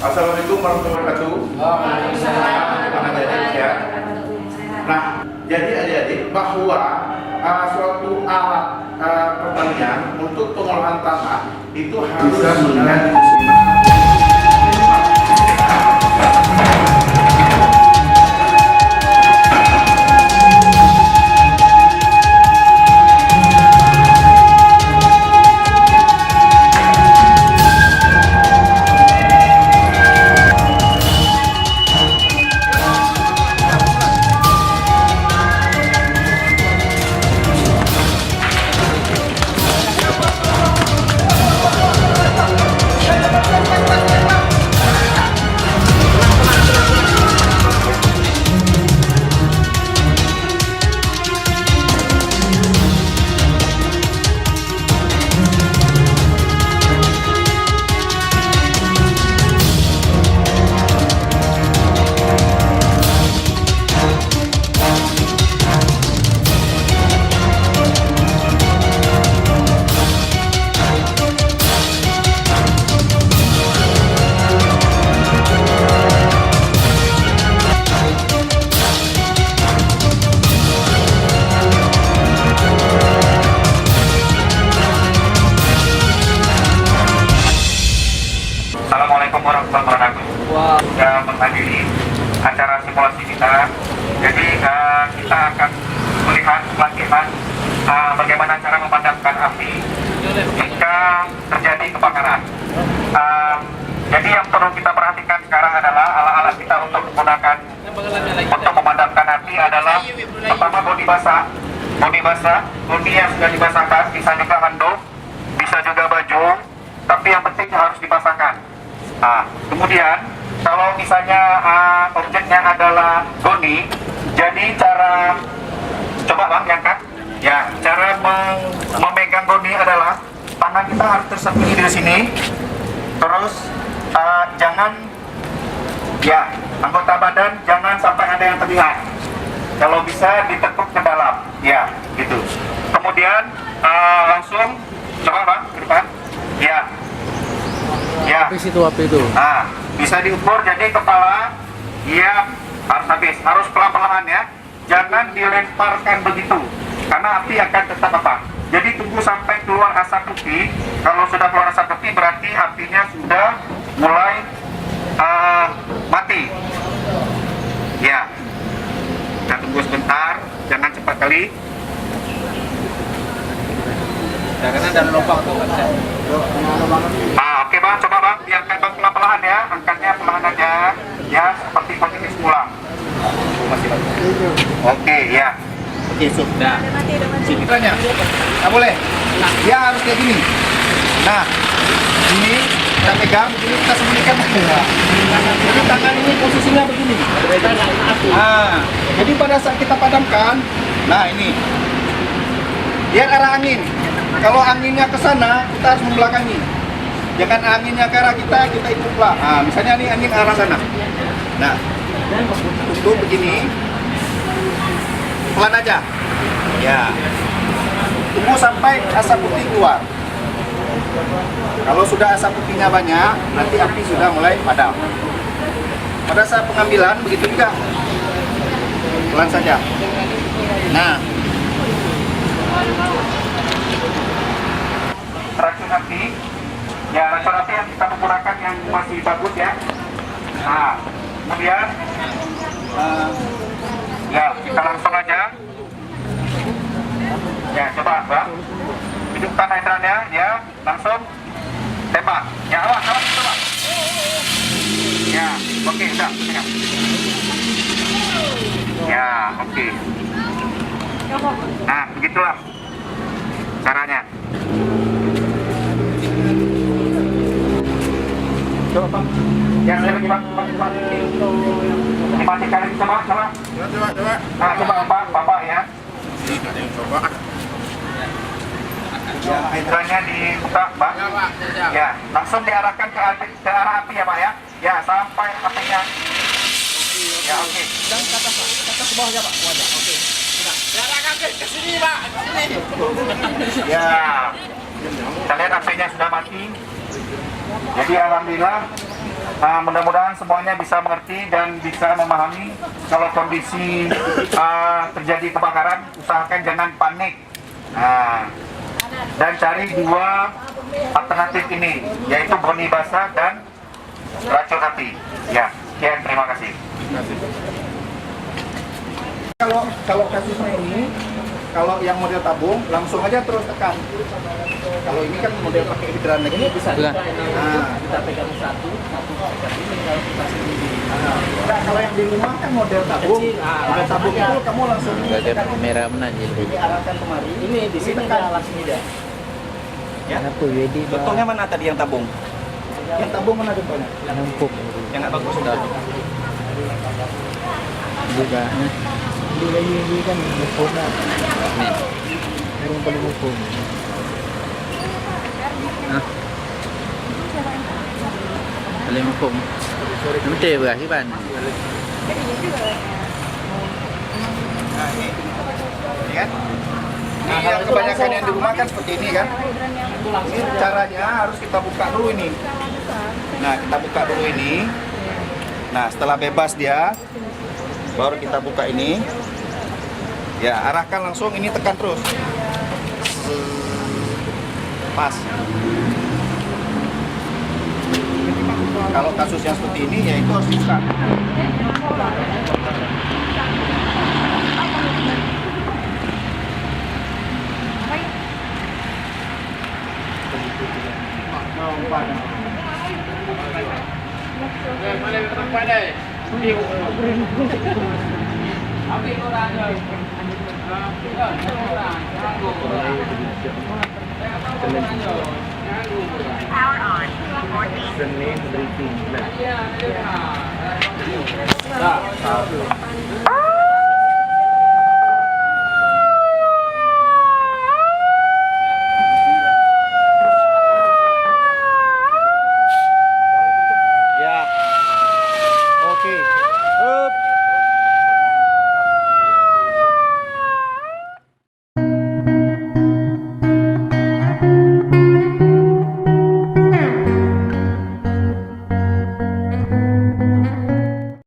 Assalamualaikum warahmatullahi wabarakatuh. Ya. Nah, jadi adik-adik bahwa suatu alat pertanian untuk pengolahan tanah itu harus melihat Assalamualaikum warahmatullahi wabarakatuh. Sudah menghadiri acara simulasi kita. Jadi kita akan melihat bagaimana cara memadamkan api jika terjadi kebakaran. Jadi yang perlu kita perhatikan sekarang adalah alat-alat kita untuk menggunakan untuk memadamkan api adalah pertama bodi basah, bodi yang sudah dibasahkan, bisa juga handuk, bisa juga baju, tapi yang penting harus dipasangkan. Kemudian kalau misalnya objeknya adalah goni, jadi cara coba bang diangkat. Ya, cara memegang goni adalah tangan kita harus tersembunyi di sini. Terus jangan anggota badan jangan sampai ada yang terlihat. Kalau bisa ditekuk ke dalam, ya gitu. Kemudian langsung coba bang ke depan. Ya. Habis itu api itu. Bisa diukur, jadi kepala harus habis, harus pelan-pelan ya. Jangan dilemparkan begitu, karena api akan tetap Jadi tunggu sampai keluar asap putih. Kalau sudah keluar asap putih berarti apinya sudah mulai mati. Ya. Kita tunggu sebentar, jangan cepat kali. Jangan ada lubang tuh kan. Oke bang, coba bang, diangkat bang pelan-pelan ya, angkatnya pelan aja, ya seperti posisi semula. Oke, ya. Oke, sudah. Citranya, nggak boleh. Dia harus kayak gini. Nah, ini kita pegang, ini kita sembunyikan. Jadi tangan ini posisinya begini. Jadi pada saat kita padamkan, nah ini, lihat arah angin. Kalau anginnya ke sana, kita harus membelakangi. Jangan anginnya ke arah kita ikut belakang. Misalnya ini angin arah sana. Nah, untuk begini, pelan aja. Ya. Tunggu sampai asap putih keluar. Kalau sudah asap putihnya banyak, nanti api sudah mulai padam. Pada saat pengambilan, begitu juga. Pelan saja. Nah, racun api, racun api yang kita menggunakan yang masih bagus ya. Nah, kemudian kita langsung aja. Ya, coba bang, hidupkan hidrannya, ya, langsung tembak. Ya, awas, coba. Ya, oke, sudah, pegang. Ya, oke. Nah, begitulah caranya. Coba bang, yang lagi bang, dimatikan lagi, coba. Nah, coba bapak ya. Ya, hidrannya dibuka bang. Ya, langsung diarahkan ke arah api ya pak ya. Ya, sampai apinya. Ya, oke. Dan ke atas pak, ke atas ke bawah ya pak. Oke. Diarahkan ke sini pak, ke sini. Ya, kita lihat apinya sudah mati. Jadi alhamdulillah Mudah-mudahan semuanya bisa mengerti dan bisa memahami kalau kondisi terjadi kebakaran, usahakan jangan panik. Dan cari 2 alternatif ini, yaitu boni basah dan racun api. Ya, sekian, terima kasih. Kalau kasusnya ini, kalau yang model tabung langsung aja terus tekan. Kalau ini kan model pakai hidran lagi bisa. Kita pegang satu pegang ini kalau kita sendiri. Nah, kalau yang di rumah kan model tabung. Model tabung itu kamu langsung tekan Merah menanjil. ini arahkan kemari. Ini di sini tekan. kan langsung tidak. Ya. Kenapa wedi? Contohnya mana tadi yang tabung? Yang tabung mana contohnya? Numpuk. Yang nggak bagus. Juga. Di kan numpuk na. Nih. Meron pa numpuk. Alin numpuk. Nanti berapa sih ban? Nah, ini. Ini kan? Nah, kalau kebanyakan yang di rumah kan seperti ini kan. Ini caranya harus kita buka dulu ini. Nah, kita buka dulu ini. Nah, setelah bebas dia, baru kita buka ini. Ya, arahkan langsung, ini tekan terus. Pas. Kalau kasus yang seperti ini, ya itu harus dibuka. Power on.